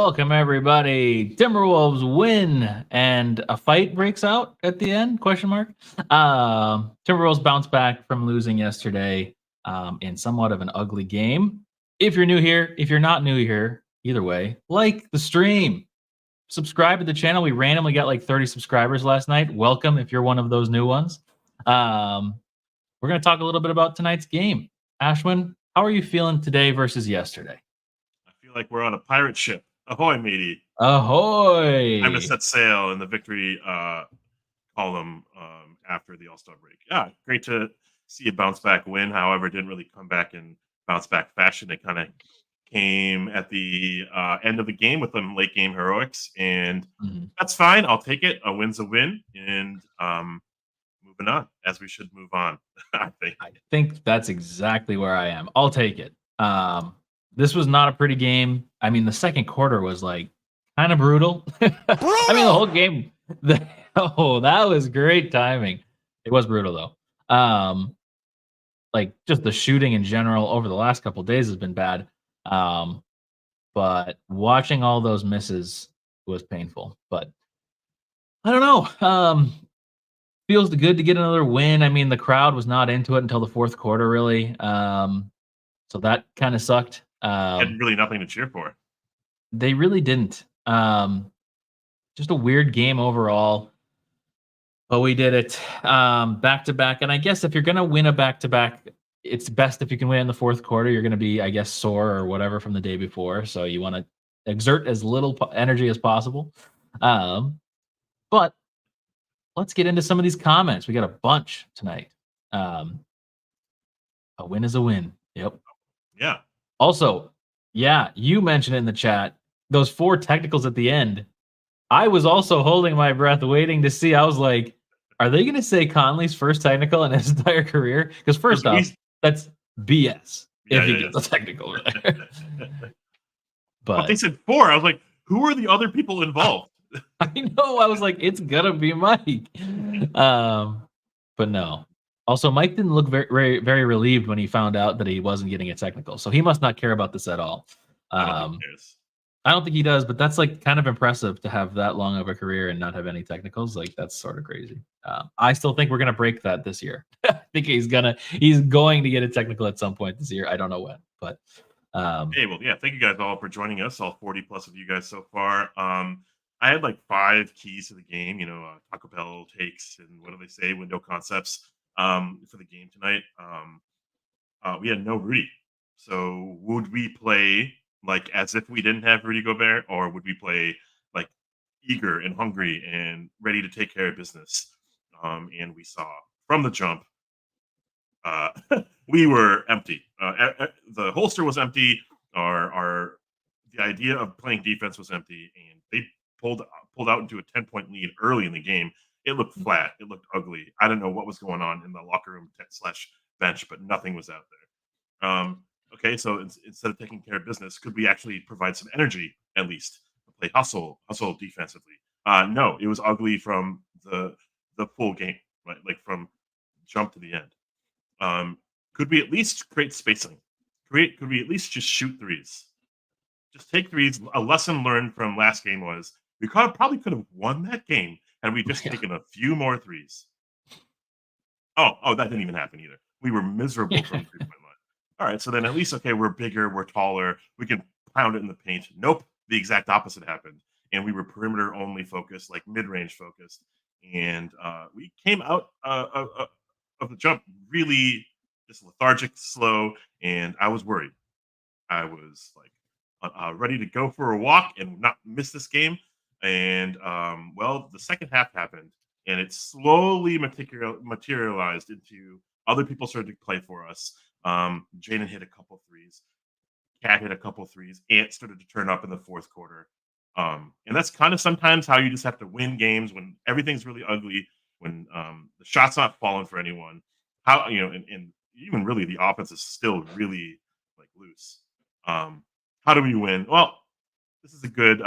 Welcome everybody. Timberwolves win and a fight breaks out at the end? Question mark. Timberwolves bounce back from losing yesterday in somewhat of an ugly game. If you're new here, if you're not new here, either way, like the stream, subscribe to the channel. We randomly got like 30 subscribers last night. Welcome if you're one of those new ones. We're going to talk a little bit about tonight's game. Ashwin, how are you feeling today versus yesterday? I feel like we're on a pirate ship. Ahoy, matey. Ahoy! Time to set sail in the victory column after the All-Star break. Yeah, great to see a bounce back win. However, it didn't really come back in bounce back fashion. It kind of came at the end of the game with some late game heroics, and that's fine. I'll take it. A win's a win, and moving on as we should move on. I think that's exactly where I am. I'll take it. This was not a pretty game. I mean, the second quarter was like kind of brutal. I mean, the whole game. That was great timing. It was brutal though. Like just the shooting in general over the last couple of days has been bad. But watching all those misses was painful. But I don't know. Feels good to get another win. I mean, the crowd was not into it until the fourth quarter, really. So that kind of sucked. Had really nothing to cheer for. They really didn't. Just a weird game overall. But we did it back to back. And I guess if you're going to win a back to back, it's best if you can win in the fourth quarter. You're going to be, I guess, sore or whatever from the day before. So you want to exert as little energy as possible. But let's get into some of these comments. We got a bunch tonight. A win is a win. Yep. Yeah. Also, yeah, you mentioned it in the chat. Those 4 technicals at the end. I was also holding my breath, waiting to see. I was like, are they going to say Conley's first technical in his entire career? Because first off, that's BS if he gets a technical. But they said 4. I was like, who are the other people involved? I know. I was like, it's gonna be Mike. But no. Also, Mike didn't look very, very relieved when he found out that he wasn't getting a technical. So he must not care about this at all. I don't think he does, but that's like kind of impressive to have that long of a career and not have any technicals. Like that's sort of crazy. I still think we're gonna break that this year. I think he's going to get a technical at some point this year. I don't know when, but hey, well, yeah, thank you guys all for joining us, all 40 plus of you guys so far. I had like 5 keys to the game, Taco Bell takes and what do they say, window concepts for the game tonight. We had no Rudy. So would we play like as if we didn't have Rudy Gobert, or would we play like eager and hungry and ready to take care of business? And we saw from the jump, we were empty. The holster was empty. The idea of playing defense was empty, and they pulled out into a 10-point lead early in the game. It looked flat. It looked ugly. I don't know what was going on in the locker room / bench, but nothing was out there. Okay, so instead of taking care of business, could we actually provide some energy at least to play hustle defensively? No, it was ugly from the full game, right? Like from jump to the end. Could we at least create spacing? Could we at least just shoot threes? Just take threes. A lesson learned from last game was we probably could have won that game had we just taken a few more threes. Oh, that didn't even happen either. We were miserable from 3-point line. All right, so then at least, okay, we're bigger, we're taller, we can pound it in the paint. Nope, the exact opposite happened. And we were perimeter only focused, like mid-range focused. And we came out of the jump really just lethargic, slow, and I was worried. I was like ready to go for a walk and not miss this game. And well, the second half happened, and it slowly materialized into other people started to play for us. Jaden hit a couple threes. Cat hit a couple threes. Ant started to turn up in the fourth quarter. And that's kind of sometimes how you just have to win games when everything's really ugly, when the shot's not falling for anyone. How and even really the offense is still really like loose. How do we win? Well, this is a good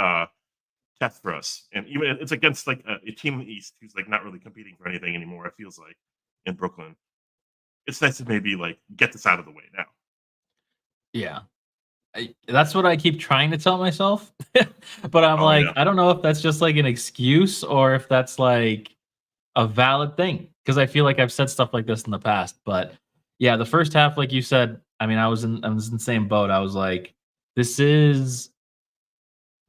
test for us, and even it's against like a team in the East who's like not really competing for anything anymore. It feels like in Brooklyn. It's nice to maybe like get this out of the way now. Yeah. That's what I keep trying to tell myself, but I'm Oh like, yeah. I don't know if that's just like an excuse or if that's like a valid thing because I feel like I've said stuff like this in the past. But yeah, the first half, like you said, I mean, I was in the same boat. I was like, this is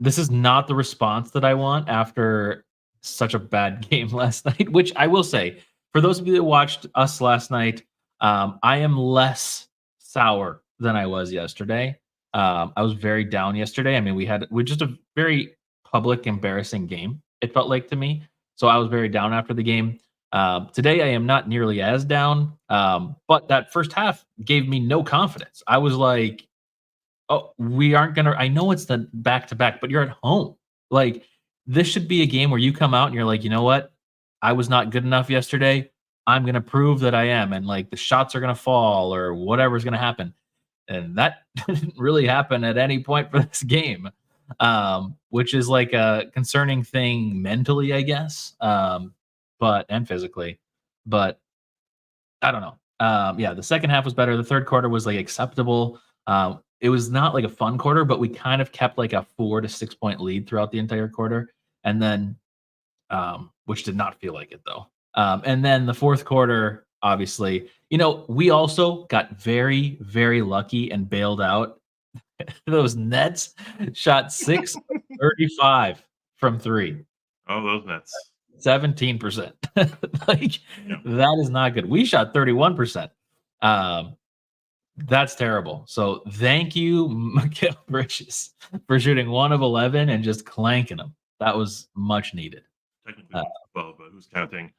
this is not the response that I want after such a bad game last night. Which I will say, for those of you that watched us last night, I am less sour than I was yesterday. I was very down yesterday. I mean, we just a very public, embarrassing game. It felt like to me, so I was very down after the game. Today, I am not nearly as down, but that first half gave me no confidence. I was like, oh, we aren't gonna. I know it's the back to back, but you're at home. Like, this should be a game where you come out and you're like, you know what? I was not good enough yesterday. I'm gonna prove that I am, and like the shots are gonna fall or whatever's gonna happen. And that didn't really happen at any point for this game, which is like a concerning thing mentally, I guess, but and physically. But I don't know. Yeah, the second half was better. The third quarter was like acceptable. It was not like a fun quarter, but we kind of kept like a 4 to 6 point lead throughout the entire quarter, and then which did not feel like it though. And then the fourth quarter, obviously, we also got very, very lucky and bailed out. Those Nets shot 6 35 from three. Oh, those Nets. 17%. Like, Yeah. that is not good. We shot 31%. Um, that's terrible. So thank you, Mikal Bridges, for shooting 1 of 11 and just clanking them. That was much needed. Technically Uh, 12, but who's counting?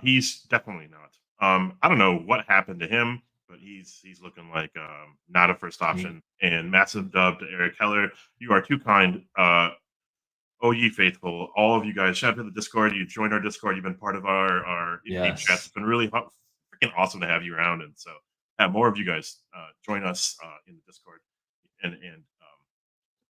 He's definitely not. I don't know what happened to him, but he's looking like not a first option. And massive dub to Eric Heller. You are too kind. Oh, ye faithful, all of you guys. Shout out to the Discord. You joined our Discord. You've been part of our in-game chats. Yes. It's been really freaking awesome to have you around. And so have more of you guys join us in the Discord. And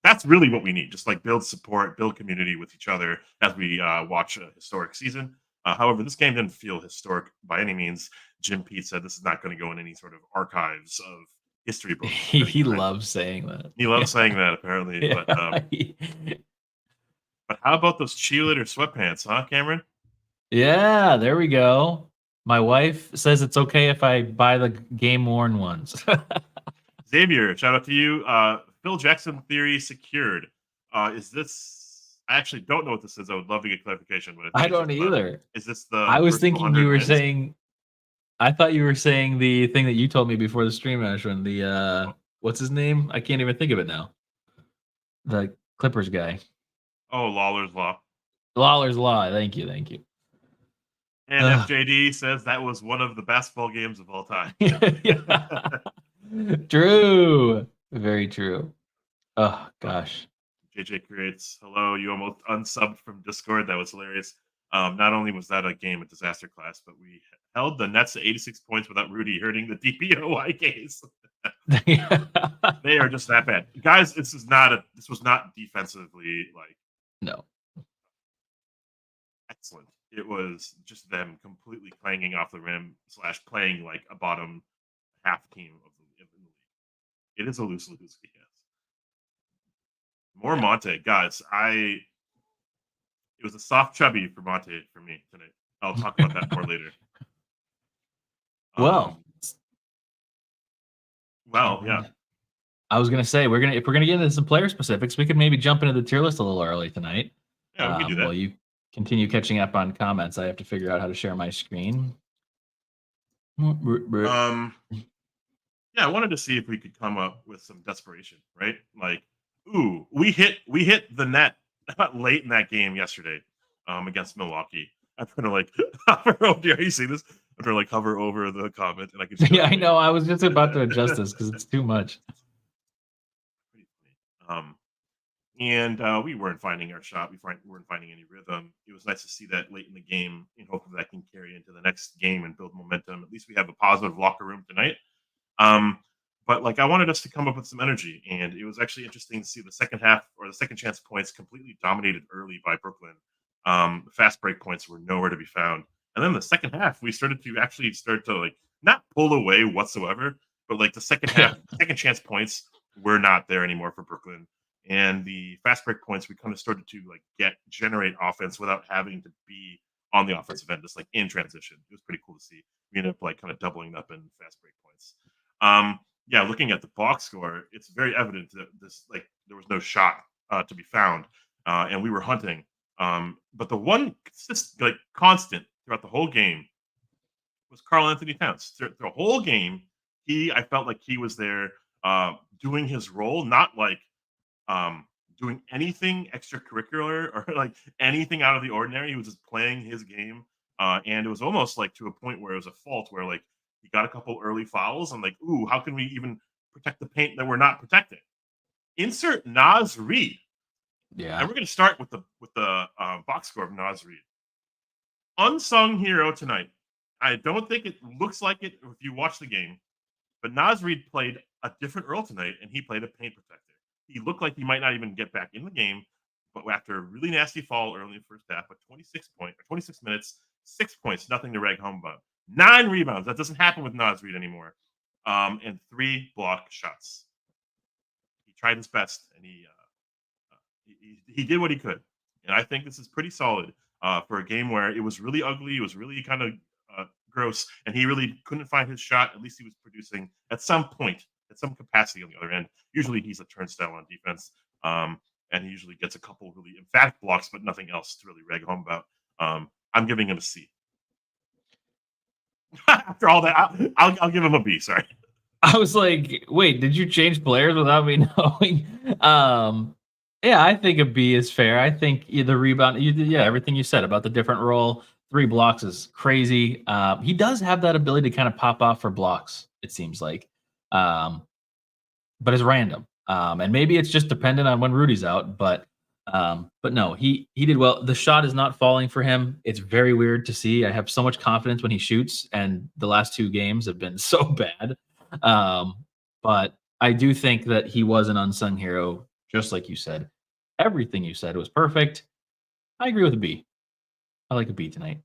that's really what we need. Just like build support, build community with each other as we watch a historic season. However, this game didn't feel historic by any means. Jim Pete said this is not going to go in any sort of archives of history books. He loves saying that. He loves saying that apparently. Yeah. But how about those cheerleader sweatpants, huh, Cameron? Yeah, there we go. My wife says it's okay if I buy the game worn ones. Xavier, shout out to you. Phil Jackson theory secured. Is this? I actually don't know what this is. I would love to get clarification. But I don't either. Is this the? I was first thinking 100 you were wins? saying. I thought you were saying the thing that you told me before the stream, Ashwin. The what's his name? I can't even think of it now. The Clippers guy. Oh, Lawler's Law. Lawler's Law. Thank you. And FJD says that was one of the basketball games of all time. True. Very true. Oh, gosh. JJ creates, hello, you almost unsubbed from Discord. That was hilarious. Not only was that a game, a disaster class, but we held the Nets to 86 points without Rudy hurting the DPOY case. They are just that bad. Guys, this was not defensively like No. excellent. It was just them completely clanging off the rim / playing like a bottom half team of the league. It is a lose-lose. Yes. More Monte, guys. It was a soft chubby for Monte for me tonight. I'll talk about that more later. Well, yeah. I was gonna say if we're gonna get into some player specifics, we could maybe jump into the tier list a little early tonight. Yeah, we can do that. While you continue catching up on comments, I have to figure out how to share my screen. Yeah, I wanted to see if we could come up with some desperation, right? Like, ooh, we hit the net late in that game yesterday against Milwaukee. I'm trying to like hover over. Are you seeing this? I'm trying to like hover over the comment, and I can. Yeah, I know. I was just about to adjust this because it's too much. And we weren't finding our shot. We weren't finding any rhythm. It was nice to see that late in the game, and hopefully that can carry into the next game and build momentum. At least we have a positive locker room tonight. But like I wanted us to come up with some energy, and it was actually interesting to see the second half or the second chance points completely dominated early by Brooklyn. Fast break points were nowhere to be found, and then the second half we started to like not pull away whatsoever, but like the second half, second chance points were not there anymore for Brooklyn. And the fast break points, we kind of started to like generate offense without having to be on the offensive end, just like in transition. It was pretty cool to see. We ended up like kind of doubling up in fast break points. Yeah, looking at the box score, it's very evident that there was no shot to be found, and we were hunting. But the one constant throughout the whole game was Karl-Anthony Towns. Through the whole game, I felt like he was there doing his role, not like um, doing anything extracurricular or like anything out of the ordinary. He was just playing his game, and it was almost like to a point where it was a fault, where like he got a couple early fouls. I'm like, ooh, how can we even protect the paint that we're not protecting? Insert Naz Reid, Yeah. and we're going to start with the box score of Naz Reid. Unsung hero tonight. I don't think it looks like it if you watch the game, but Naz Reid played a different role tonight, and he played a paint protector. He looked like he might not even get back in the game, but after a really nasty fall early in the first half, 26 minutes, 6 points, nothing to rag home about. 9 rebounds. That doesn't happen with Naz Reid anymore. And 3 block shots. He tried his best, and he did what he could. And I think this is pretty solid for a game where it was really ugly. It was really kind of gross, and he really couldn't find his shot. At least he was producing at some point, at some capacity on the other end. Usually he's a turnstile on defense, and he usually gets a couple really emphatic blocks, but nothing else to really rag home about. I'm giving him a C. After all that, I'll give him a B. Sorry. I was like, wait, did you change players without me knowing? Yeah, I think a B is fair. I think the rebound, everything you said about the different role, 3 blocks is crazy. He does have that ability to kind of pop off for blocks, it seems like. But it's random. And maybe it's just dependent on when Rudy's out, but no, he did well. The shot is not falling for him. It's very weird to see. I have so much confidence when he shoots, and the last 2 games have been so bad. But I do think that he was an unsung hero, just like you said. Everything you said was perfect. I agree with a B. I like a B tonight.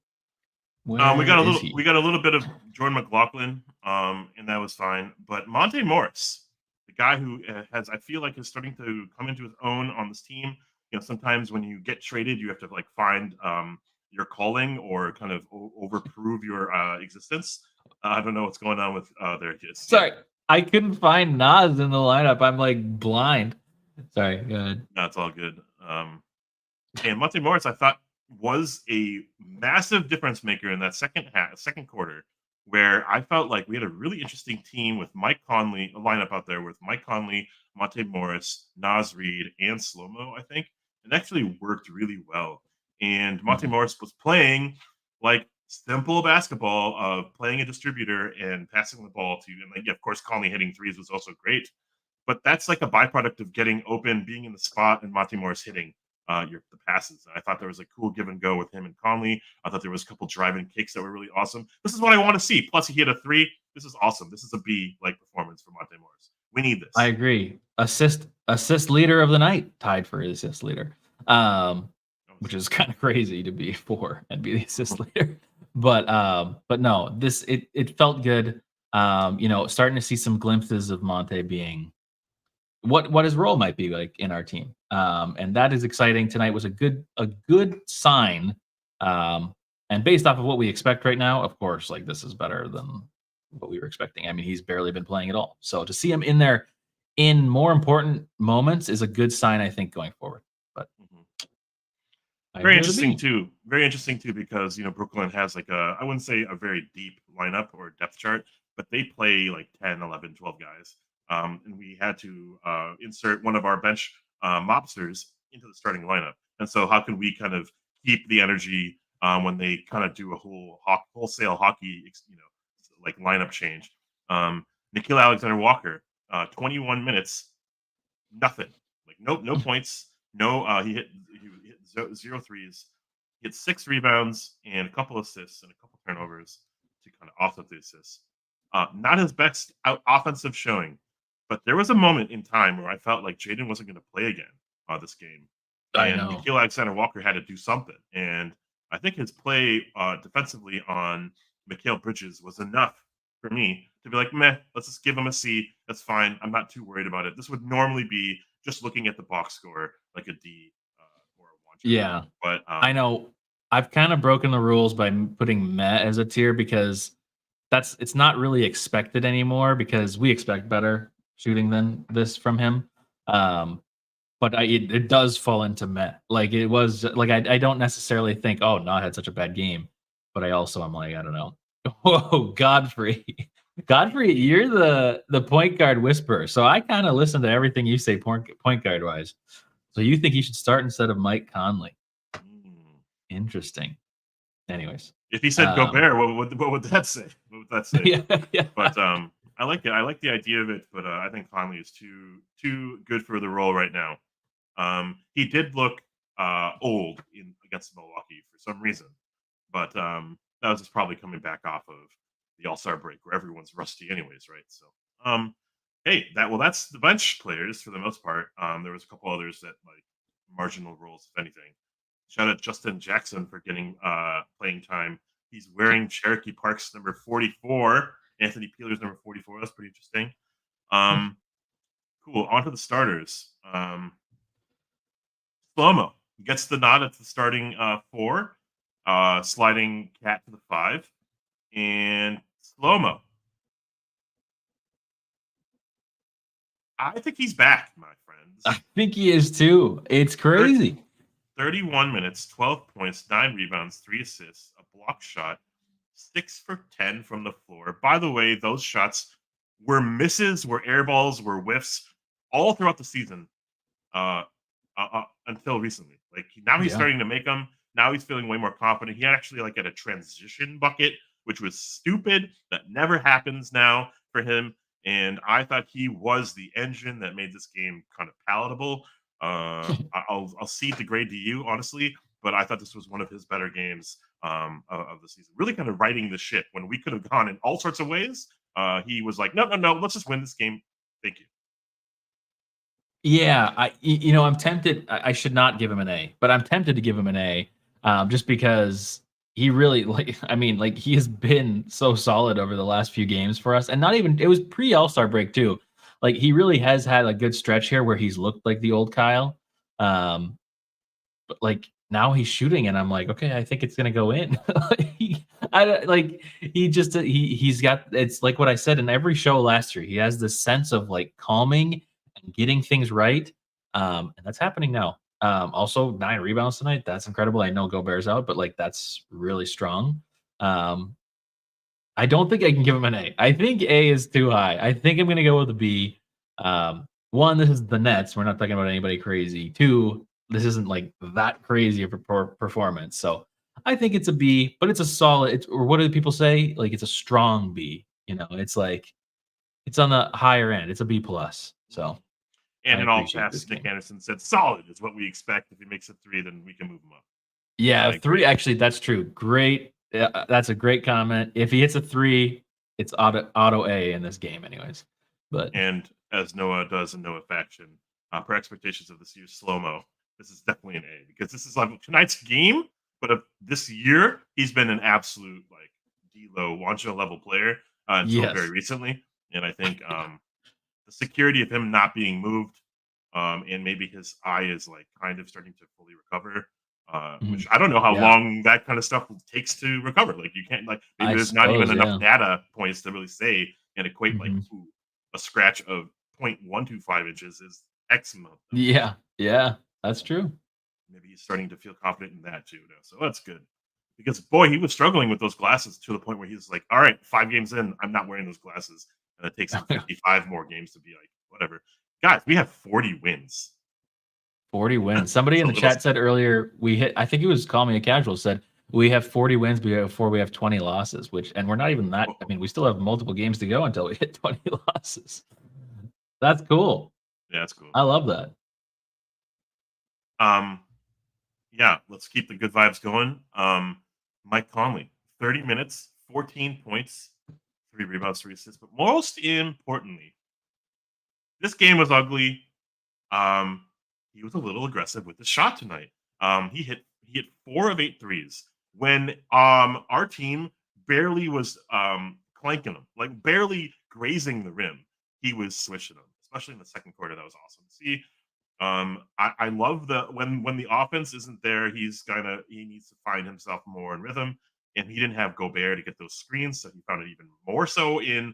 We got a little bit of Jordan McLaughlin, and that was fine. But Monte Morris, the guy who I feel like is starting to come into his own on this team. You know, sometimes when you get traded, you have to like find your calling or kind of overprove your existence. I don't know what's going on with there it is. Sorry, I couldn't find Nas in the lineup. I'm like blind. Sorry, go ahead. That's all good. And Monte Morris, I thought, was a massive difference maker in that second quarter, where I felt like we had a really interesting team with Mike Conley, a lineup out there with Mike Conley, Monte Morris, Naz Reid, and Slow-Mo, I think. It actually worked really well. And Monte Morris was playing like simple basketball of playing a distributor and passing the ball to, and like, of course, Conley hitting threes was also great. But that's like a byproduct of getting open, being in the spot, and Monte Morris hitting the passes. I thought there was a cool give and go with him and Conley. I thought there was a couple driving kicks that were really awesome. This is what I want to see. Plus, he hit a 3. This is awesome. This is a B like performance for Monte Morris. We need this. I agree. Assist leader of the night, tied for assist leader, which is kind of crazy to be 4 and be the assist leader. But no, it felt good. Starting to see some glimpses of Monte being what his role might be like in our team. And that is exciting. Tonight was a good sign. And based off of what we expect right now, of course, like this is better than what we were expecting. I mean, he's barely been playing at all. So to see him in there in more important moments is a good sign, I think, going forward. But very interesting too. Very interesting too, because Brooklyn has like I wouldn't say a very deep lineup or depth chart, but they play like 10, 11, 12 guys. And we had to insert one of our bench mobsters into the starting lineup. And so how can we kind of keep the energy when they kind of do a wholesale hockey, like lineup change? Nickeil Alexander-Walker, 21 minutes, nothing. Like no points. No, he hit 0 threes. He had 6 rebounds and a couple assists and a couple turnovers to kind of offset the assists. Not his best offensive showing. But there was a moment in time where I felt like Jaden wasn't going to play again this game. And Nickeil Alexander-Walker had to do something. And I think his play defensively on Mikal Bridges was enough for me to be like, meh, let's just give him a C. That's fine. I'm not too worried about it. This would normally be just looking at the box score like a D or a one. Yeah. But I know I've kind of broken the rules by putting meh as a tier because it's not really expected anymore because we expect better shooting than this from him. But it does fall into meh. Like it was like I don't necessarily think, oh, no, I had such a bad game. But I also am like, I don't know. Whoa, Godfrey. Godfrey, you're the point guard whisperer. So I kind of listen to everything you say point guard wise. So you think he should start instead of Mike Conley? Interesting. Anyways. if he said Gobert, what would that say? What would that say? Yeah, yeah. But I like it. I like the idea of it, but I think Conley is too good for the role right now. He did look old against Milwaukee for some reason, but that was just probably coming back off of the All-Star break where everyone's rusty anyways, right? So hey, that's the bench players for the most part. There was a couple others that like marginal roles, if anything. Shout out Justin Jackson for getting playing time. He's wearing Cherokee Park's number 44. Anthony Peeler's number 44. That's pretty interesting. Cool. On to the starters. Slow-mo gets the nod at the starting 4, sliding Cat to the 5, and Slow-mo. I think he's back, my friends. I think he is too. It's crazy. 31 minutes, 12 points, 9 rebounds, 3 assists, a block shot, 6 for 10 from the floor. By the way, those shots were misses, were air balls, were whiffs all throughout the season until recently. Like now he's starting to make them. Now he's feeling way more confident. He actually like had a transition bucket, which was stupid. That never happens now for him. And I thought he was the engine that made this game kind of palatable. I'll cede the grade to you, honestly, but I thought this was one of his better games of the season. Really kind of righting the ship when we could have gone in all sorts of ways. He was like, no, let's just win this game. Thank you. Yeah, I'm tempted. I should not give him an A, but I'm tempted to give him an A, just because he really he has been so solid over the last few games for us, and not even it was pre All-Star break too. Like he really has had a good stretch here where he's looked like the old Kyle, but like now he's shooting, and I'm like, okay, I think it's gonna go in. He's got it's like what I said in every show last year. He has this sense of like calming and getting things right, and that's happening now. Also 9 rebounds tonight. That's incredible. I know Gobert's out, but like that's really strong. I don't think I can give him an A. I think A is too high. I think I'm gonna go with a B. One, this is the Nets. We're not talking about anybody crazy. 2, this isn't like that crazy of a performance. So I think it's a B, but it's a solid. Or what do people say? Like it's a strong B. It's like it's on the higher end. It's a B plus. So and I in all appreciate caps, this Nick game. Anderson said solid is what we expect. If he makes it 3, then we can move him up. Yeah, 3. Actually, that's true. Great. That's a great comment. If he hits a 3, it's auto A in this game, anyways. But And as Noah does in Noah Faction, per expectations of this year's slow-mo, this is definitely an A because this is like tonight's game, but of this year, he's been an absolute like D-Lo Wancho level player until very recently. And I think the security of him not being moved, and maybe his eye is like kind of starting to fully recover. Which I don't know how long that kind of stuff takes to recover. Like you can't like maybe there's not even enough data points to really say and equate like a scratch of 0.125 inches is X amount. Yeah, that's true. Maybe he's starting to feel confident in that too now. So that's good. Because boy, he was struggling with those glasses to the point where he's like, all right, 5 games in, I'm not wearing those glasses. And it takes him 55 more games to be like, whatever. Guys, we have 40 wins. 40 wins. Somebody in the chat said earlier I think he was calling me a casual, said we have 40 wins before we have 20 losses, and we're not even that. I mean, we still have multiple games to go until we hit 20 losses. That's cool. Yeah, that's cool. I love that. Yeah, let's keep the good vibes going. Mike Conley, 30 minutes, 14 points, 3 rebounds, 3 assists. But most importantly, this game was ugly. He was a little aggressive with the shot tonight. He hit 4 of 8 threes when our team barely was clanking them, like barely grazing the rim. He was swishing them, especially in the second quarter. That was awesome to see. I love when the offense isn't there, he needs to find himself more in rhythm, and he didn't have Gobert to get those screens, so he found it even more so in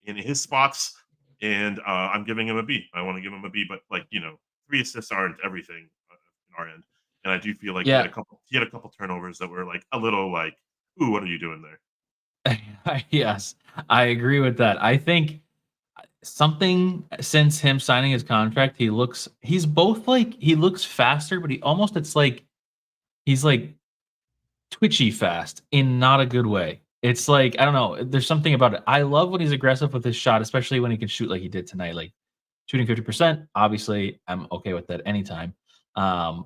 his spots. And I'm giving him a B. I want to give him a B, but 3 assists aren't everything in our end, and I do feel like Yeah. he had a couple turnovers that were like a little like, ooh, what are you doing there? Yes, I agree with that. I think something since him signing his contract, he's both like he looks faster, but it's like he's like twitchy fast in not a good way. It's like, I don't know, there's something about it. I love when he's aggressive with his shot, especially when he can shoot like he did tonight, like shooting 50%. Obviously, I'm okay with that anytime. Um,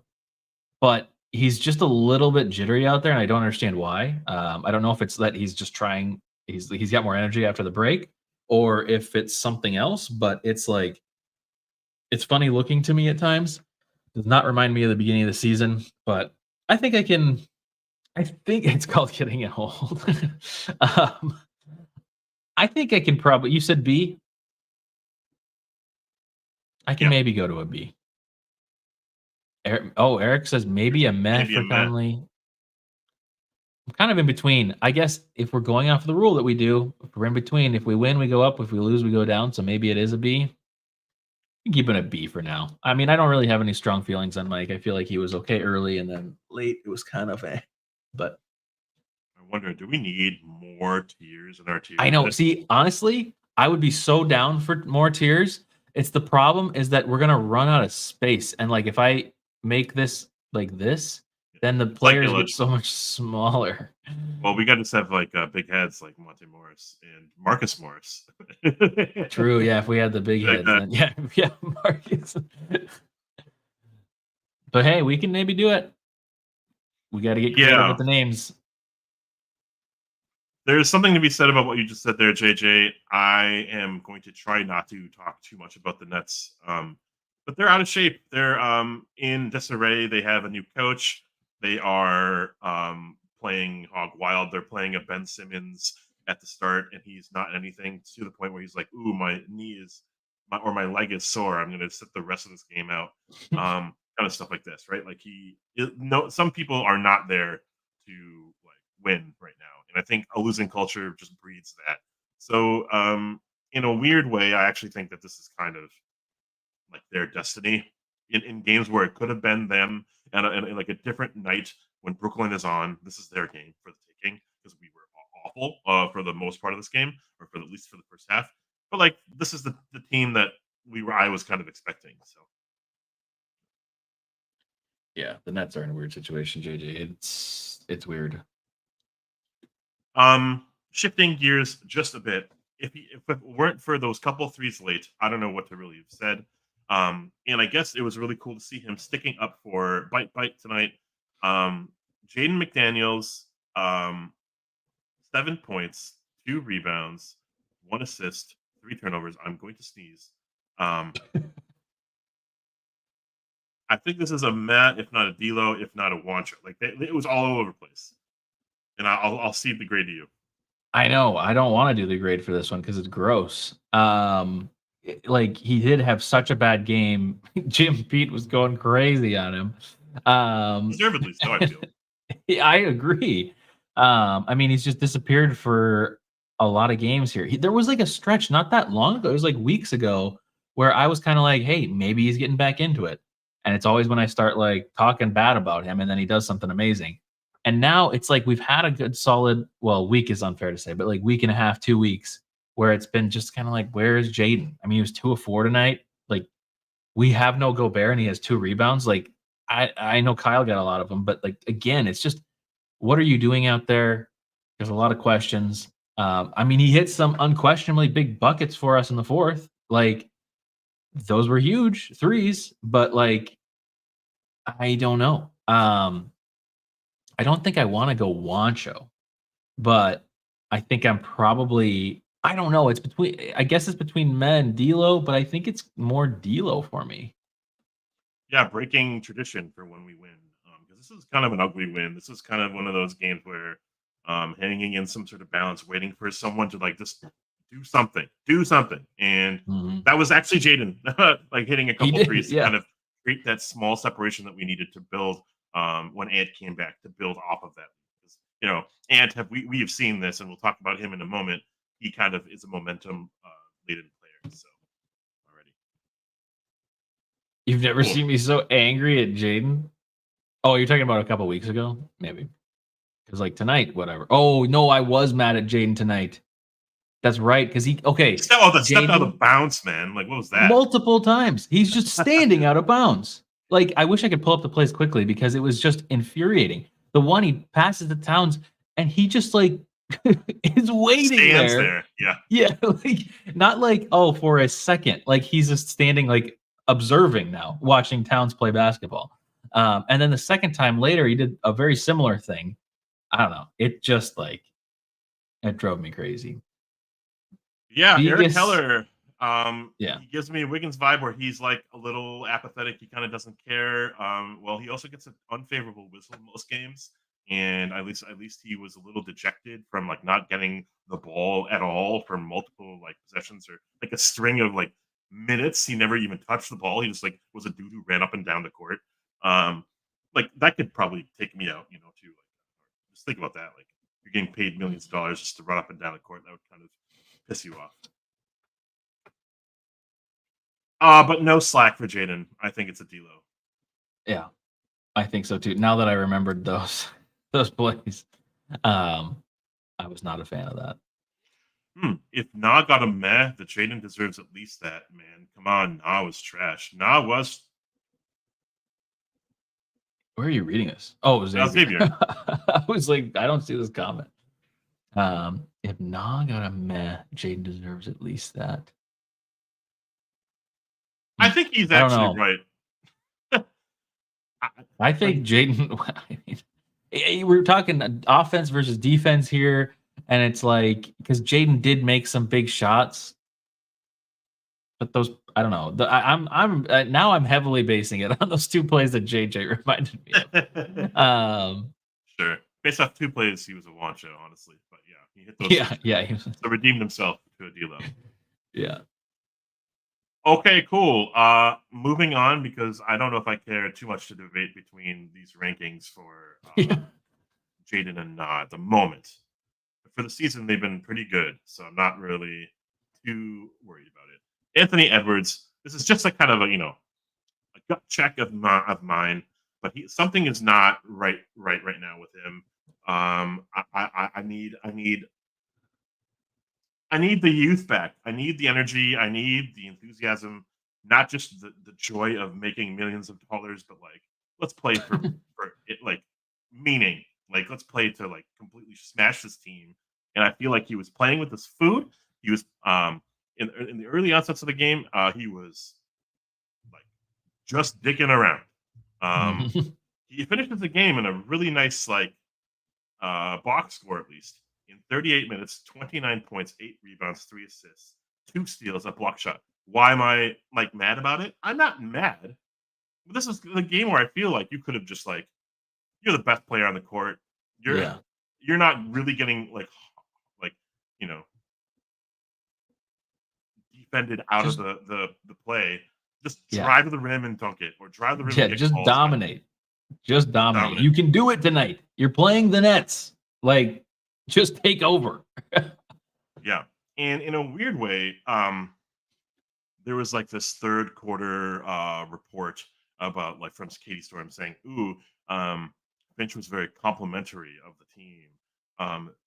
but he's just a little bit jittery out there, and I don't understand why. I don't know if it's that he's just trying, he's got more energy after the break, or if it's something else, but it's like it's funny looking to me at times. Does not remind me of the beginning of the season, but I think I think it's called getting old. um, I think I can probably. You said B. I can Yeah, maybe go to a B. Eric says maybe a meh maybe a for meh. Conley. I'm kind of in between. I guess if we're going off the rule that we do, if we're in between, if we win, we go up. If we lose, we go down. So maybe it is a B. I'm keeping a B for now. I mean, I don't really have any strong feelings on Mike. I feel like he was okay early, and then late it was kind of But I wonder, do we need more tiers in our tier I know. list? See, honestly, I would be so down for more tiers. It's the problem is that we're gonna run out of space, and like if I make this like this, then the It's like players get so illogical. much smaller. Well, we got to have like big heads like Monte Morris and Marcus Morris. True, yeah. If we had the big Like heads, then yeah, yeah, Marcus. But hey, we can maybe do it. We got to get creative with yeah, the names. there's something to be said about what you just said there, JJ. I am going to try not to talk too much about the Nets, but they're out of shape. They're in disarray. They have a new coach. They are playing hog wild. They're playing a Ben Simmons at the start, and he's not anything to the point where he's like, "Ooh, my knee is, my leg is sore. I'm going to sit the rest of this game out." Kind of stuff like this, right? Like no, some people are not there to like win right now, and I think a losing culture just breeds that. So, in a weird way, I actually think that this is kind of like their destiny in games where it could have been them, and like a different night when Brooklyn is on. This is their game for the taking because we were awful for the most part of this game, or for at least for the first half. But like this is the team that I was kind of expecting. So Yeah, the Nets are in a weird situation, JJ. It's weird. shifting gears just a bit. If it weren't for those couple threes late, I don't know what to really have said. And I guess it was really cool to see him sticking up for Bite tonight. Jaden McDaniels, 7 points, 2 rebounds, 1 assist, 3 turnovers. I'm going to sneeze. Um, I think this is a Matt, if not a D'Lo, if not a Wancho. Like it was all over the place. And I'll cede the grade to you. I know. I don't want to do the grade for this one because it's gross. Like he did have such a bad game. Jim Pete was going crazy on him. Um, Deservedly so, I feel. I agree. I mean, he's just disappeared for a lot of games here. There was like a stretch not that long ago. It was like weeks ago where I was kind of like, hey, maybe he's getting back into it. And it's always when I start like talking bad about him and then he does something amazing. And now it's like we've had a good solid, well, week is unfair to say, but like week and a half, 2 weeks where it's been just kind of like, where's Jaden? I mean, he was 2 of 4 tonight. Like we have no Gobert and he has 2 rebounds. Like I know Kyle got a lot of them, but like again, it's just what are you doing out there? There's a lot of questions. I mean, he hit some unquestionably big buckets for us in the fourth. Like those were huge threes, but like I don't know. I don't think I want to go Wancho, but I think I'm probably I don't know. It's between I guess it's between men and D'Lo, but I think it's more D'Lo for me. Yeah, breaking tradition for when we win. Because this is kind of an ugly win. This is kind of one of those games where hanging in some sort of balance, waiting for someone to like just do something. And Mhm. that was actually Jaden, like hitting a He couple did, threes to yeah. kind of create that small separation that we needed to build when Ant came back to build off of that. Because, Ant we have seen this, and we'll talk about him in a moment. He kind of is a momentum laden player. So already You've never cool. seen me so angry at Jaden? Oh, you're talking about a couple weeks ago? Maybe. Because like tonight, whatever. Oh no, I was mad at Jaden tonight. That's right. Because That stepped out Jaden of bounds, man. Like what was that? multiple times. He's just standing out of bounds. Like I wish I could pull up the plays quickly because it was just infuriating. The one he passes to Towns and he just like is waiting Stands there. there. Yeah. Yeah, like not like oh for a second. Like he's just standing like observing now, watching Towns play basketball. And then the second time later, he did a very similar thing. I don't know. It just like it drove me crazy. Yeah, Eric Biggest, Heller, yeah. he gives me a Wiggins vibe where he's like a little apathetic. He kind of doesn't care. Well, he also gets an unfavorable whistle in most games, and at least he was a little dejected from like not getting the ball at all for multiple like possessions or like a string of like minutes. He never even touched the ball. He just like was a dude who ran up and down the court. Like that could probably take me out, too. Like, just think about that. Like you're getting paid millions of dollars just to run up and down the court. That would kind of piss you off. But no slack for Jaden. I think it's a D'Lo. Yeah, I think so too. Now that I remembered those those plays, um, I was not a fan of that. If Na got a meh, the Jaden deserves at least that, man. Come on, Na was trash. Na was Where are you reading this? Oh, Xavier. Xavier. I was like, I don't see this comment. If Na got a meh, Jaden deserves at least that. I think he's I don't actually know. right. I, I like, think Jaden. I mean, we're talking offense versus defense here, and it's like because Jaden did make some big shots, but those I don't know. I'm now I'm heavily basing it on those two plays that JJ reminded me of. sure. Based off 2 plays, he was a want show, honestly. But yeah, he hit those 2 Yeah, yeah, he was, so redeemed himself to a D'Lo. yeah, Okay, cool. Moving on because I don't know if I care too much to debate between these rankings for yeah. Jaden and Na at the moment. For the season, they've been pretty good, so I'm not really too worried about it. Anthony Edwards, this is just a kind of a gut check of mine, but something is not right now with him. I need the youth back. I need the energy. I need the enthusiasm, not just the joy of making millions of dollars, but like let's play for it, like meaning. Like let's play to like completely smash this team. And I feel like he was playing with his food. He was in the early onsets of the game. He was like just dicking around. Um, Mhm. he finishes the game in a really nice like box score at least in 38 minutes, 29 points, 8 rebounds, 3 assists, 2 steals, a block shot. Why am I like mad about it? I'm not mad. But this is the game where I feel like you could have just like you're the best player on the court. You're Yeah, you're not really getting like you know defended out of just the play. Just yeah, drive to the rim and dunk it, or drive the rim yeah. and get Just calls. dominate. Just Just dominate. dominant. You can do it tonight. You're playing the Nets. Like, just take over. Yeah, and in a weird way, there was like this third quarter report about like from Katie Storm saying, "Ooh, Finch was very complimentary of the team."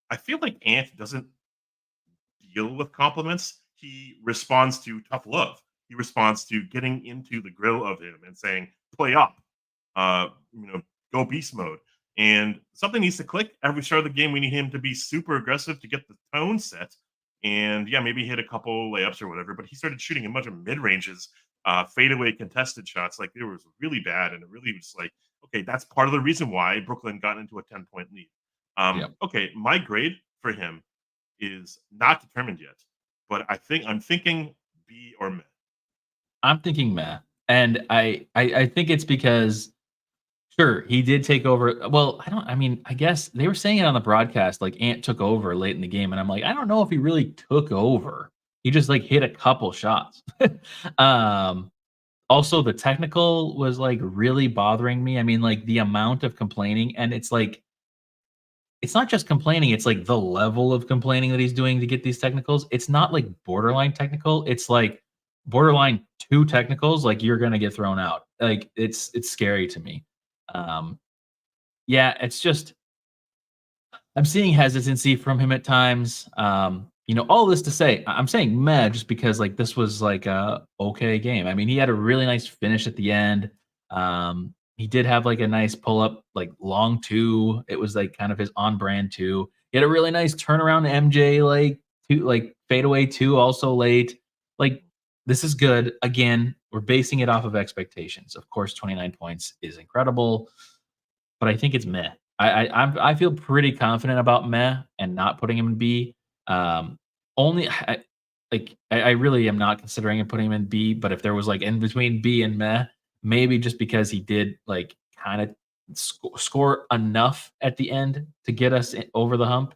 I feel like Ant doesn't deal with compliments. He responds to tough love. He responds to getting into the grill of him and saying, "Play up, uh, you know, go beast mode." And something needs to click every start of the game. We need him to be super aggressive to get the tone set. And yeah, maybe hit a couple layups or whatever. But he started shooting a bunch of mid ranges, fadeaway contested shots. Like it was really bad, and it really was like, okay, that's part of the reason why Brooklyn got into a 10-point lead. Yep. Okay, my grade for him is not determined yet, but I'm thinking B or meh. I'm thinking meh. And I think it's because Sure, he did take over. Well, I mean, I guess they were saying it on the broadcast, like Ant took over late in the game, and I'm like, I don't know if he really took over. He just like hit a couple shots. um, Also, the technical was like really bothering me. I mean, like the amount of complaining, and it's like it's not just complaining, it's like the level of complaining that he's doing to get these technicals. It's not like borderline technical. It's like borderline two technicals, like you're gonna get thrown out. Like it's scary to me. Um, yeah, it's just I'm seeing hesitancy from him at times. All this to say, I'm saying meh just because like this was like a okay game. I mean, he had a really nice finish at the end. He did have like a nice pull up, like long two. It was like kind of his on brand two. He had a really nice turnaround MJ like two, like fadeaway two, also late. Like this is good. Again, we're basing it off of expectations. Of course, 29 points is incredible, but I think it's meh. I feel pretty confident about meh and not putting him in B. Only I really am not considering him putting him in B. But if there was like in between B and meh, maybe just because he did like kind of score enough at the end to get us over the hump.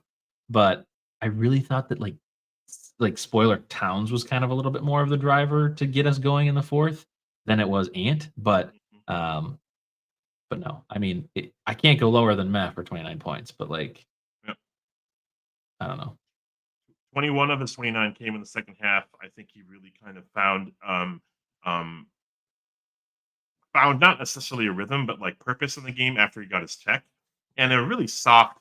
But I really thought that like spoiler Towns was kind of a little bit more of the driver to get us going in the fourth than it was Ant. Um, but no, I mean, I can't go lower than Matt for 29 points, but like, Yep. I don't know. 21 of his 29 came in the second half. I think he really kind of um, found not necessarily a rhythm, but like purpose in the game after he got his tech, and a really soft.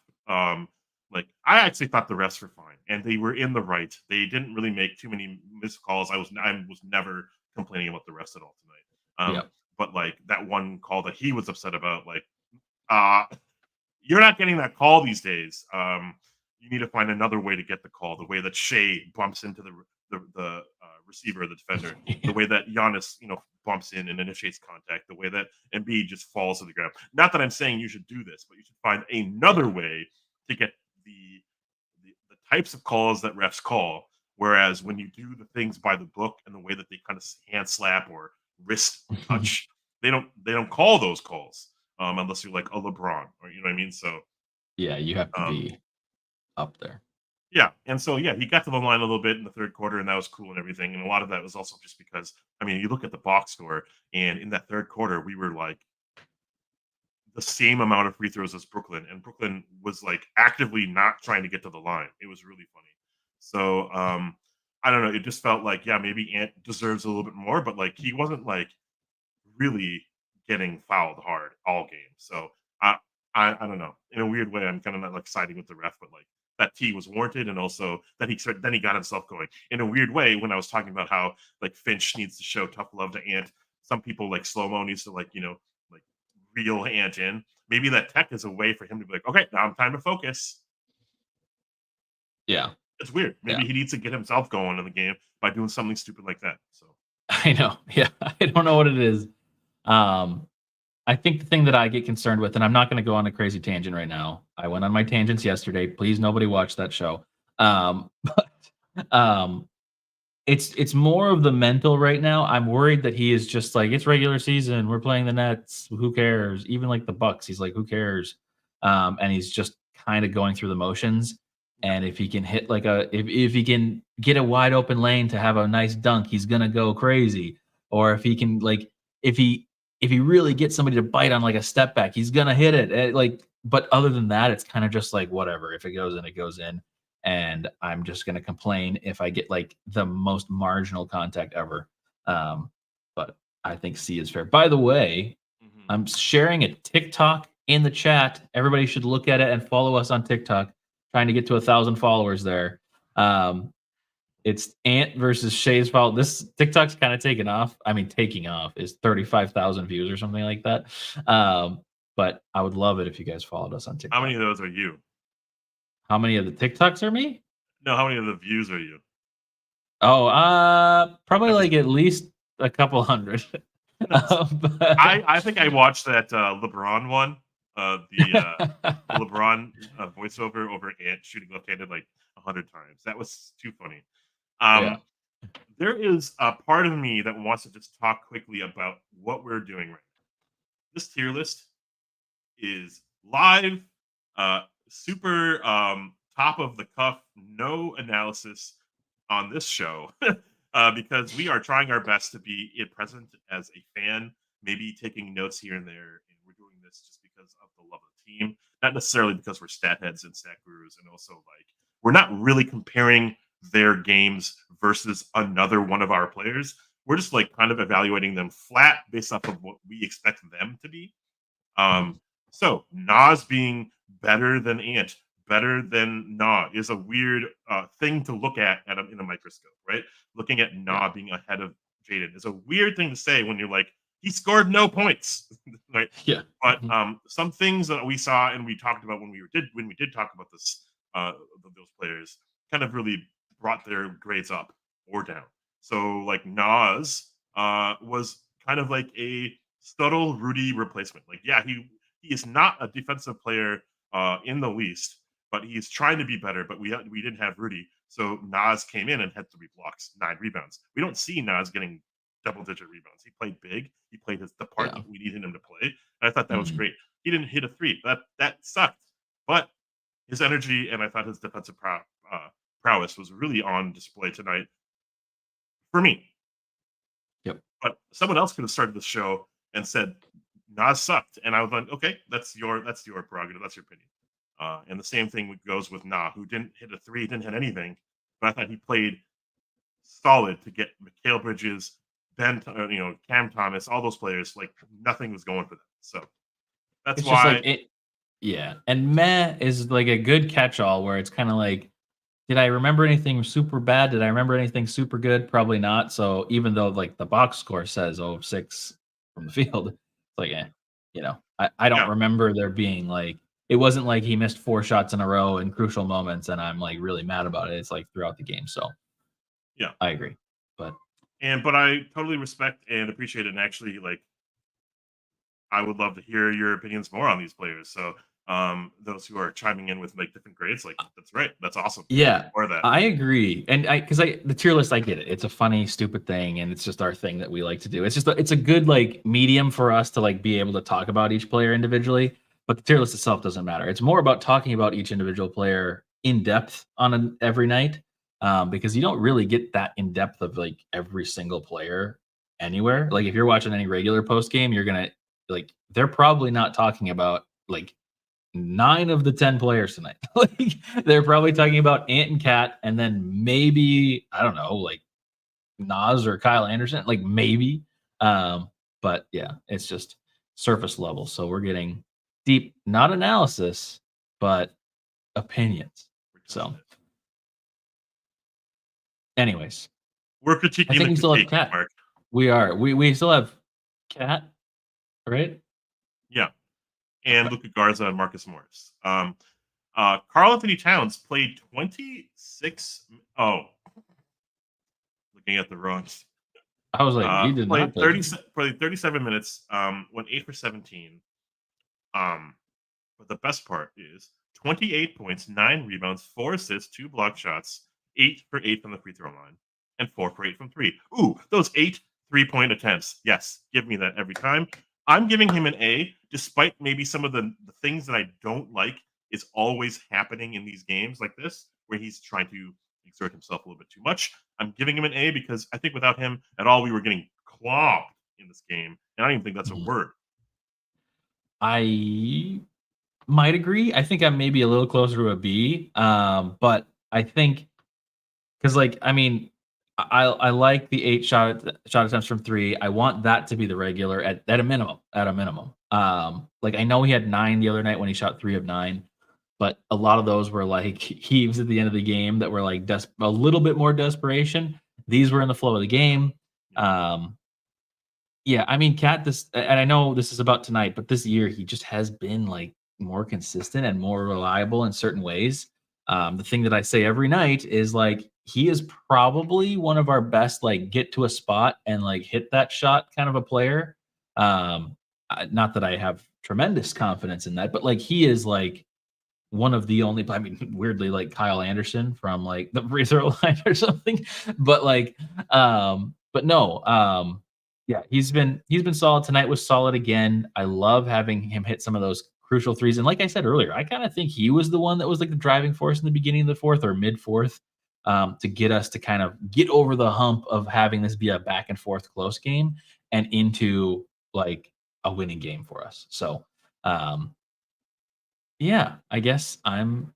Like I actually thought the refs were fine, and they were in the right. They didn't really make too many missed calls. I was never complaining about the refs at all tonight. Yep. But like that one call that he was upset about, like uh, you're not getting that call these days. You need to find another way to get the call. The way that Shea bumps into the receiver, the defender. The way that Giannis, bumps in and initiates contact. The way that Embiid just falls to the ground. Not that I'm saying you should do this, but you should find another Yeah. way to get the types of calls that refs call. Whereas when you do the things by the book and the way that they kind of hand slap or wrist touch, they don't call those calls unless you're like a LeBron or you know what I mean. So Yeah, you have to um, be up there. yeah, and so yeah, he got to the line a little bit in the third quarter, and that was cool and everything. And a lot of that was also just because I mean, you look at the box score, and in that third quarter, we were like the same amount of free throws as Brooklyn, and Brooklyn was like actively not trying to get to the line. It was really funny. So I don't know. It just felt like yeah, maybe Ant deserves a little bit more, but like he wasn't like really getting fouled hard all game. So I I don't know. In a weird way, I'm kind of not like siding with the ref, but like that T was warranted, and also that then he got himself going. In a weird way, when I was talking about how like Finch needs to show tough love to Ant, some people like slow mo needs to like like reel Ant in. Maybe that tech is a way for him to be like, okay, now I'm time to focus. Yeah. It's weird. Yeah. Maybe he needs to get himself going in the game by doing something stupid like that. So I know. Yeah. I don't know what it is. Um, I think the thing that I get concerned with, and I'm not going to go on a crazy tangent right now. I went on my tangents yesterday. Please, nobody watch that show. But um, it's more of the mental right now. I'm worried that he is just like it's regular season. We're playing the Nets. Who cares? Even like the Bucks, he's like, who cares? And he's just kind of going through the motions. yeah. And if he can hit like if he can get a wide open lane to have a nice dunk, he's gonna go crazy. Or if he can like if he if he really gets somebody to bite on like a step back, he's gonna hit it. Like, but other than that, it's kind of just like whatever. If it goes in, it goes in, and I'm just gonna complain if I get like the most marginal contact ever. But I think C is fair. By the way, Mhm. I'm sharing a TikTok in the chat. Everybody should look at it and follow us on TikTok. Trying to get to 1,000 followers there. Um, it's Ant versus Shay's fault. This TikTok's kind of taking off. I mean, taking off is 35,000 views or something like that. But I would love it if you guys followed us on How TikTok. many of those are you? How many of the TikToks are me? No, how many of the views are you? Oh, probably I'm just like at least a couple hundred. nice. But I think I watched that LeBron one, the LeBron voiceover over Ant shooting left-handed like 100 times. That was too funny. yeah. Um, there is a part of me that wants to just talk quickly about what we're doing right now. This tier list. is live, super top of the cuff, no analysis on this show because we are trying our best to be present as a fan, maybe taking notes here and there. And we're doing this just because of the love of the team, not necessarily because we're stat heads and stat gurus. And also, like, we're not really comparing their games versus another one of our players. We're just like kind of evaluating them flat based off of what we expect them to be. So Nas being better than Ant, better than Na is a weird thing to look at in a microscope, right? Looking at Na being ahead of Jaden is a weird thing to say when you're like, he scored no points, right? Yeah. But some things that we saw and we talked about when we did talk about this, those players kind of really brought their grades up or down. So like Nas was kind of like a subtle Rudy replacement. Like, yeah, he is not a defensive player in the least, but he's trying to be better. But we didn't have Rudy, so Nas came in and had 3 blocks, 9 rebounds. We don't see Nas getting double-digit rebounds. He played big. He played the part that we needed him to play, and I thought that was great. He didn't hit a 3. That sucked, but his energy and I thought his defensive prowess was really on display tonight for me. Yep. But someone else could have started the show and said Nas sucked, and I was like, okay, that's your prerogative, that's your opinion. And the same thing goes with Na, who didn't hit a 3, didn't hit anything, but I thought he played solid to get Mikal Bridges, Ben, Cam Thomas, all those players. Like, nothing was going for them. So that's It's why. just like it. Yeah, and meh is like a good catch-all where it's kind of like, did I remember anything super bad? Did I remember anything super good? Probably not. So even though like the box score says 6 from the field, it's like, I don't Yeah. remember there being like, it wasn't like he missed 4 shots in a row in crucial moments and I'm like really mad about it. It's like throughout the game. So yeah, I agree. But I totally respect and appreciate it. And actually, like, I would love to hear your opinions more on these players. So those who are chiming in with like different grades, like, that's right. That's awesome. yeah, More of that. I agree. And the tier list, I get it. It's a funny, stupid thing, and it's just our thing that we like to do. It's just it's a good like medium for us to like be able to talk about each player individually. But the tier list itself doesn't matter. It's more about talking about each individual player in depth on every night, because you don't really get that in depth of like every single player anywhere. Like if you're watching any regular post game, you're gonna like they're probably not talking about like 9 of the 10 players tonight. Like they're probably talking about Ant and Cat, and then maybe I don't know, like Nas or Kyle Anderson, like maybe. But yeah, it's just surface level. So we're getting deep, not analysis, but opinions. So, anyways, we're critiquing I think the we still have critique, Cat. Mark. We are. We still have Cat, right? Yeah. And Luka Garza and Marcus Morris. Karl-Anthony Towns played 26. Oh, looking at the wrong. I was like, he did played not play 37 minutes. Went 8 for 17. But the best part is 28 points, 9 rebounds, 4 assists, 2 block shots, 8 for 8 from the free throw line, and 4 for 8 from 3. Ooh, those 8 3-point attempts. Yes, give me that every time. I'm giving him an A, despite maybe some of the things that I don't like is always happening in these games like this, where he's trying to exert himself a little bit too much. I'm giving him an A because I think without him at all, we were getting clobbed in this game. And I don't even think that's a word. I might agree. I think I'm maybe a little closer to a B. But I think because I like the 8 shot attempts from 3. I want that to be the regular at a minimum. Like I know he had 9 the other night when he shot 3 of 9, but a lot of those were like heaves at the end of the game that were like a little bit more desperation. These were in the flow of the game. Yeah, I mean, Cat, and I know this is about tonight, but this year he just has been like more consistent and more reliable in certain ways. The thing that I say every night is like he is probably one of our best, like get to a spot and like hit that shot kind of a player. Not that I have tremendous confidence in that, but like he is like one of the only, I mean, weirdly like Kyle Anderson from like the free throw line or something, but like, but no, yeah, he's been solid. Tonight was solid again. I love having him hit some of those crucial threes. And like I said earlier, I kind of think he was the one that was like the driving force in the beginning of the fourth or mid fourth, to get us to kind of get over the hump of having this be a back and forth close game and into like a winning game for us. So, yeah, I guess I'm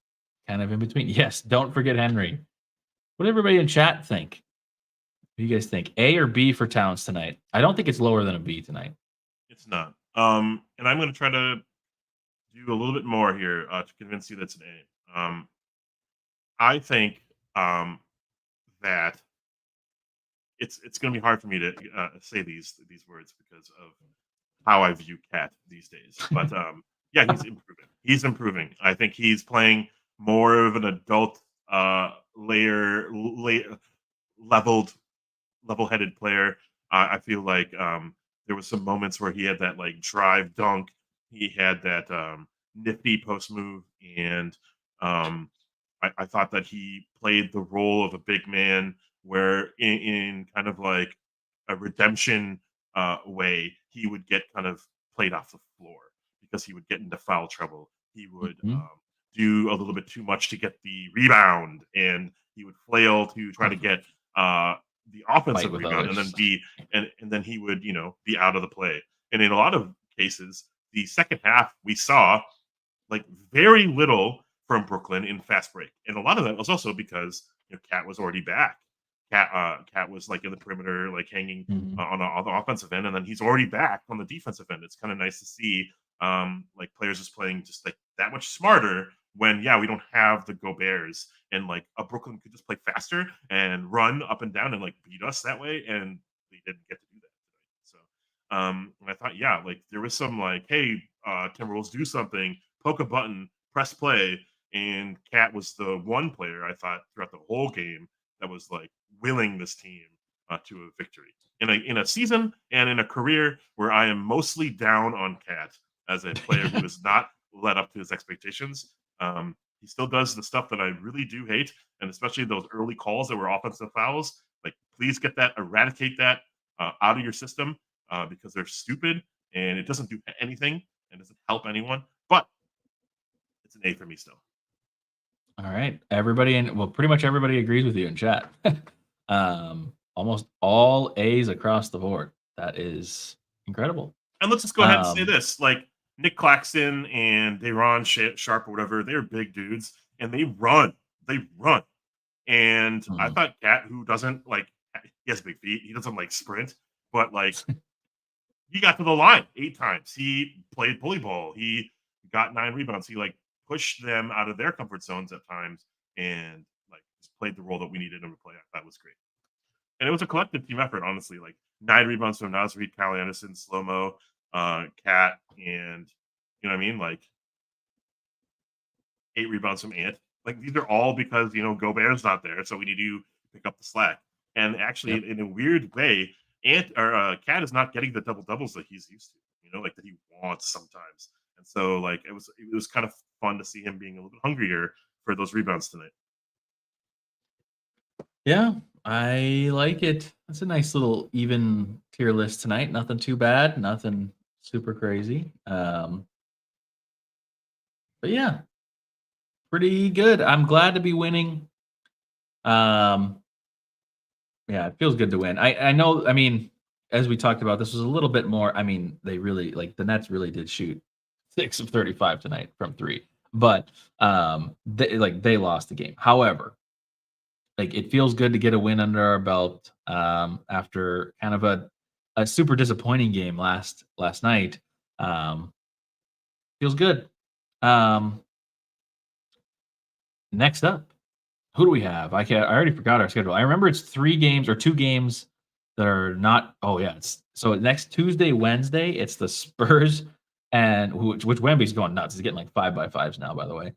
kind of in between. Yes, don't forget Henry. What did everybody in chat think? What do you guys think? A or B for Towns tonight? I don't think it's lower than a B tonight. It's not. And I'm going to try to do a little bit more here to convince you that's an A. I think that it's going to be hard for me to say these words because of how I view Cat these days. But yeah, he's improving. He's improving. I think he's playing more of an adult level-headed player. I feel like there was some moments where he had that like drive dunk. He had that nifty post move, and I thought that he played the role of a big man, where in kind of like a redemption way, he would get kind of played off the floor because he would get into foul trouble. He would Mhm. do a little bit too much to get the rebound, and he would flail to try to get the Fight offensive with rebound, and others. then he would be out of the play. And in a lot of cases, the second half we saw like very little from Brooklyn in fast break, and a lot of that was also because Cat was already back. Cat was like in the perimeter, like hanging Mhm. on the offensive end, and then he's already back on the defensive end. It's kind of nice to see like players just playing just like that much smarter when we don't have the Goberts, and like a Brooklyn could just play faster and run up and down and like beat us that way, and they didn't get to do that tonight. So and I thought, like there was some like, hey, Timberwolves, do something, poke a button, press play, and Cat was the one player I thought throughout the whole game that was like willing this team to a victory in a season and in a career where I am mostly down on Cat as a player who has not led up to his expectations. He still does the stuff that I really do hate, and especially those early calls that were offensive fouls. Like, please eradicate that out of your system because they're stupid and it doesn't do anything and doesn't help anyone. But it's an A for me still. All right. Everybody pretty much everybody agrees with you in chat. Almost all A's across the board. That is incredible. And let's just go ahead and say this: like Nick Claxton and Day'Ron Sharp or whatever, they're big dudes and they run. They run. And I Mhm. thought Cat, who doesn't like, he has big feet, he doesn't like sprint, but like he got to the line 8 times. He played bully ball. He got 9 rebounds. He like pushed them out of their comfort zones at times and like just played the role that we needed him to play. I thought was great. And it was a collective team effort, honestly. Like 9 rebounds from Nasrid, Kyle Anderson, Slow Mo, Cat, and you know what I mean? Like 8 rebounds from Ant. Like these are all because Gobert's not there, so we need to pick up the slack. And actually, Yep. in a weird way, Cat is not getting the double doubles that he's used to. Like that he wants sometimes. And so, like it was kind of fun to see him being a little bit hungrier for those rebounds tonight. Yeah, I like it. That's a nice little even tier list tonight. Nothing too bad, nothing super crazy. But yeah, pretty good. I'm glad to be winning. Um, yeah, it feels good to win. I know, I mean, as we talked about, this was a little bit more. I mean, they really like the Nets really did shoot 6 of 35 tonight from 3. But they lost the game. However, like it feels good to get a win under our belt after kind of a super disappointing game last night. Um, feels good. Um, next up, who do we have? I already forgot our schedule. I remember it's 3 games or 2 games that are not. Oh yeah, it's so next Tuesday, Wednesday. It's the Spurs and which Wemby's going nuts. He's getting like 5x5s now. By the way,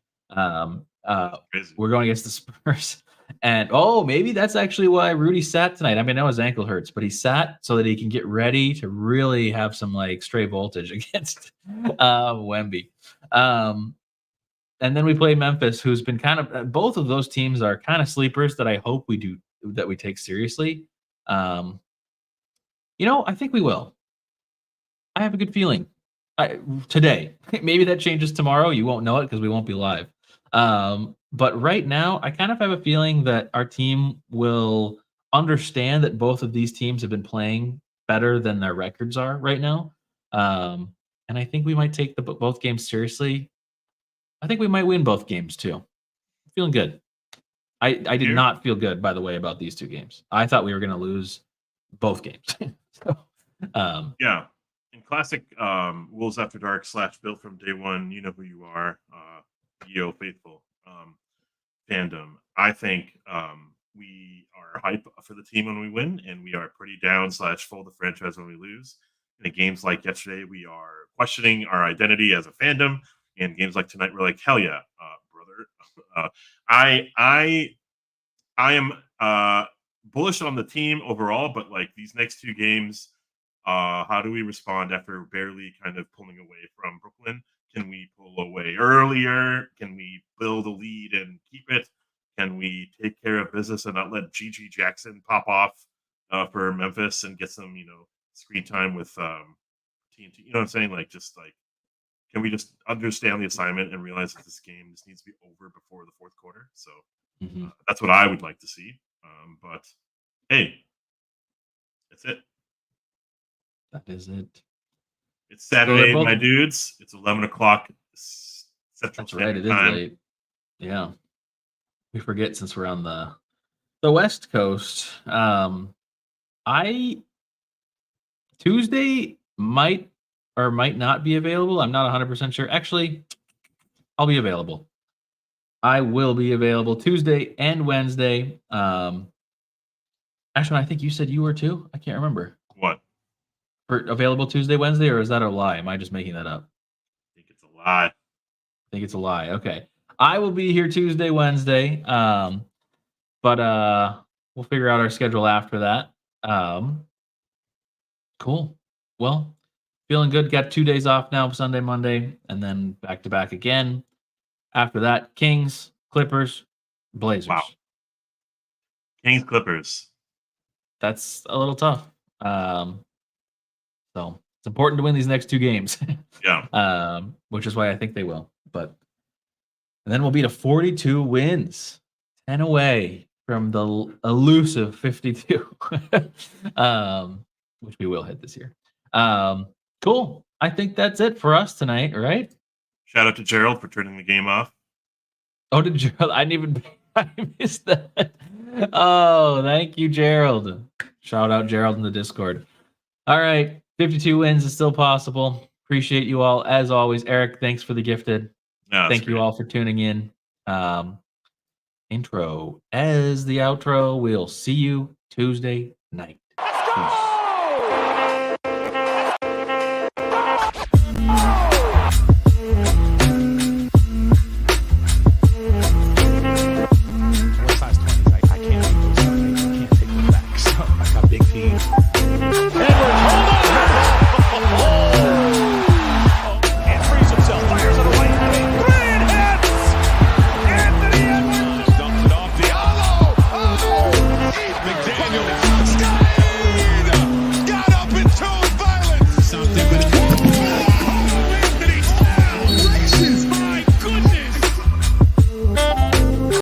That's crazy. we're going against the Spurs. And maybe that's actually why Rudy sat tonight. I mean, I know his ankle hurts, but he sat so that he can get ready to really have some like stray voltage against Wemby. And then we play Memphis, who's been kind of both of those teams are kind of sleepers that I hope we take seriously. I think we will. I have a good feeling. Today. Maybe that changes tomorrow. You won't know it because we won't be live. But right now, I kind of have a feeling that our team will understand that both of these teams have been playing better than their records are right now. And I think we might take both games seriously. I think we might win both games too. Feeling good. I did not feel good, by the way, about these two games. I thought we were going to lose both games. So, yeah. In classic Wolves After Dark / Built from Day One, you know who you are, Yo faithful fandom. I think we are hype for the team when we win, and we are pretty down / full the franchise when we lose. In games like yesterday, we are questioning our identity as a fandom. And games like tonight, we're like, hell yeah, brother. I am bullish on the team overall, but like these next two games, how do we respond after barely kind of pulling away from Brooklyn? Can we pull away earlier? Can we build a lead and keep it? Can we take care of business and not let GG Jackson pop off for Memphis and get some, screen time with TNT? You know what I'm saying? Like, just like, can we just understand the assignment and realize that this game just needs to be over before the fourth quarter? So that's what I would like to see. But hey, that's it. That is it. It's Saturday, my dudes. It's 11 o'clock Central Standard Time. It is late. Yeah. We forget since we're on the West Coast. Tuesday might or might not be available. I'm not 100% sure. Actually, I'll be available. I will be available Tuesday and Wednesday. Actually, I think you said you were too. I can't remember. What? For available Tuesday, Wednesday, or is that a lie? Am I just making that up? I think it's a lie. Okay. I will be here Tuesday, Wednesday. But we'll figure out our schedule after that. Cool. Well, feeling good. Got 2 days off now, Sunday, Monday, and then back to back again. After that, Kings, Clippers, Blazers. Wow. Kings, Clippers. That's a little tough. So it's important to win these next two games. Yeah. Which is why I think they will. And then we'll be to 42 wins, 10 away from the elusive 52, which we will hit this year. Cool. I think that's it for us tonight, right? Shout out to Gerald for turning the game off. Oh, did Gerald? I missed that. Oh, thank you, Gerald. Shout out Gerald in the Discord. All right. 52 wins is still possible. Appreciate you all. As always, Eric, thanks for the gifted. Thank you all for tuning in. Intro as the outro. We'll see you Tuesday night. Peace.